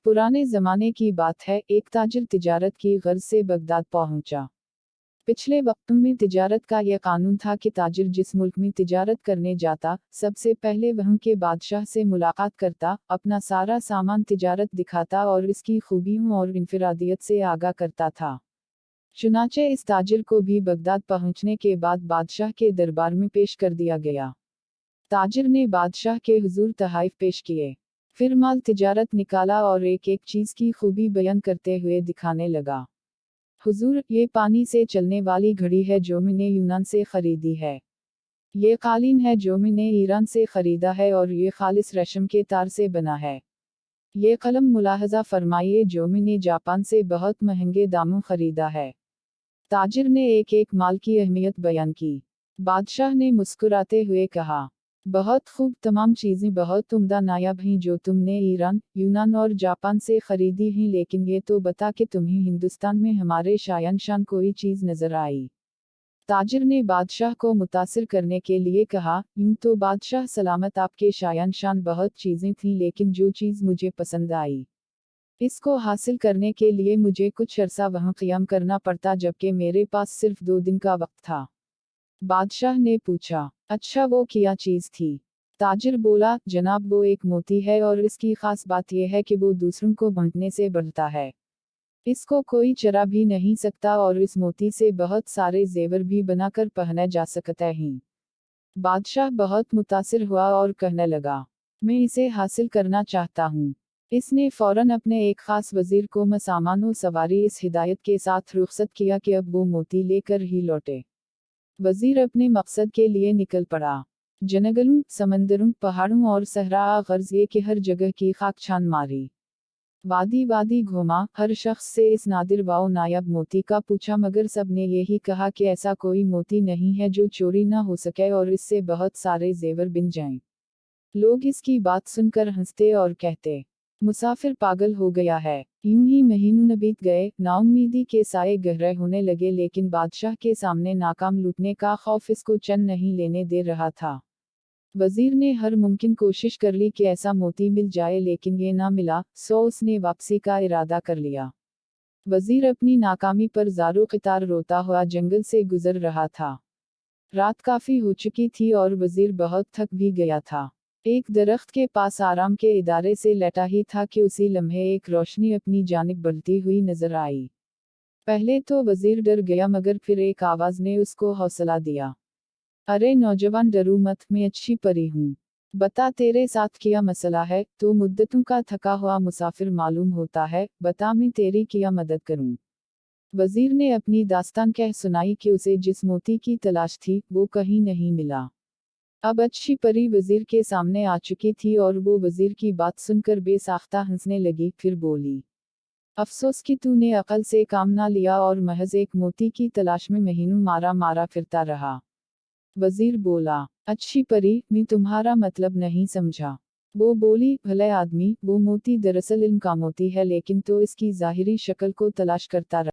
पुराने ज़माने की बात है, एक ताजिर तिजारत की गर्ज से बगदाद पहुंचा। पिछले वक्त में तिजारत का यह कानून था कि ताजिर जिस मुल्क में तिजारत करने जाता, सबसे पहले वहां के बादशाह से मुलाकात करता, अपना सारा सामान तिजारत दिखाता और इसकी खूबियों और इनफरादियत से आगाह करता था। चुनाचे इस ताजिर को भी बगदाद पहुंचने के बाद बादशाह के दरबार में पेश कर दिया गया। ताजिर ने बादशाह के हुजूर तहाइफ पेश किए, फिर माल तिजारत निकाला और एक एक चीज की खूबी बयान करते हुए दिखाने लगा। हुजूर, ये पानी से चलने वाली घड़ी है जो मैंने यूनान से खरीदी है। ये कालीन है जो मैंने ईरान से खरीदा है और ये खालिस रेशम के तार से बना है। ये कलम मुलाहजा फरमाइए जो मैंने जापान से बहुत महंगे दामों खरीदा है। ताजिर ने एक एक माल की अहमियत बयान की। बादशाह ने मुस्कुराते हुए कहा, बहुत खूब, तमाम चीज़ें बहुत उम्दा नायाब हैं जो तुमने ईरान, यूनान और जापान से खरीदी हैं, लेकिन ये तो बता कि तुम्हें हिंदुस्तान में हमारे शायान शान कोई चीज़ नजर आई। ताजिर ने बादशाह को मुतासिर करने के लिए कहा, यूं तो बादशाह सलामत, आपके शायान शान बहुत चीज़ें थीं, लेकिन जो चीज़ मुझे पसंद आई, इसको हासिल करने के लिए मुझे कुछ अरसा वहाँ क़ियाम करना पड़ता, जबकि मेरे पास सिर्फ 2 दिन का वक्त था। बादशाह ने पूछा, अच्छा वो क्या चीज़ थी? ताजिर बोला, जनाब वो एक मोती है और इसकी खास बात यह है कि वो दूसरों को बांटने से बढ़ता है। इसको कोई चरा भी नहीं सकता और इस मोती से बहुत सारे जेवर भी बनाकर पहने जा सकते हैं। बादशाह बहुत मुतासिर हुआ और कहने लगा, मैं इसे हासिल करना चाहता हूँ। इसने फौरन अपने एक खास वजीर को सामानो सवारी इस हिदायत के साथ रुखसत किया कि अब वो मोती लेकर ही लौटे। वजीर अपने मकसद के लिए निकल पड़ा। जंगलों, समंदरों, पहाड़ों और सहरा गर्ज ये कि हर जगह की खाक छान मारी। वादी वादी घूमा, हर शख्स से इस नादिर व नायाब मोती का पूछा, मगर सब ने यही कहा कि ऐसा कोई मोती नहीं है जो चोरी ना हो सके और इससे बहुत सारे जेवर बिन जाएं। लोग इसकी बात सुनकर हंसते और कहते, मुसाफिर पागल हो गया है। यूं ही महीनों बीत गए, नाउम्मीदी के साए गहरे होने लगे, लेकिन बादशाह के सामने नाकाम लूटने का खौफ इसको चैन नहीं लेने दे रहा था। वजीर ने हर मुमकिन कोशिश कर ली कि ऐसा मोती मिल जाए, लेकिन ये ना मिला, सो उसने वापसी का इरादा कर लिया। वजीर अपनी नाकामी पर ज़ारो क़ितार रोता हुआ जंगल से गुजर रहा था। रात काफ़ी हो चुकी थी और वजीर बहुत थक भी गया था। एक दरख्त के पास आराम के इदारे से लेटा ही था कि उसी लम्हे एक रोशनी अपनी जानिब बढ़ती हुई नजर आई। पहले तो वजीर डर गया, मगर फिर एक आवाज़ ने उसको हौसला दिया, अरे नौजवान, डरो मत, मैं अच्छी परी हूँ। बता तेरे साथ क्या मसला है? तो मुद्दतों का थका हुआ मुसाफिर मालूम होता है, बता मैं तेरी क्या मदद करूँ? वजीर ने अपनी दास्तान कह सुनाई कि उसे जिस मोती की तलाश थी वो कहीं नहीं मिला। अब अच्छी परी वजीर के सामने आ चुकी थी और वो वजीर की बात सुनकर बेसाख्ता हंसने लगी। फिर बोली, अफसोस कि तूने अकल से काम ना लिया और महज एक मोती की तलाश में महीनों मारा मारा फिरता रहा। वजीर बोला, अच्छी परी, मैं तुम्हारा मतलब नहीं समझा। वो बोली, भले आदमी, वो मोती दरअसल इल्म का मोती है, लेकिन तो इसकी ज़ाहिरी शक्ल को तलाश करता रहा।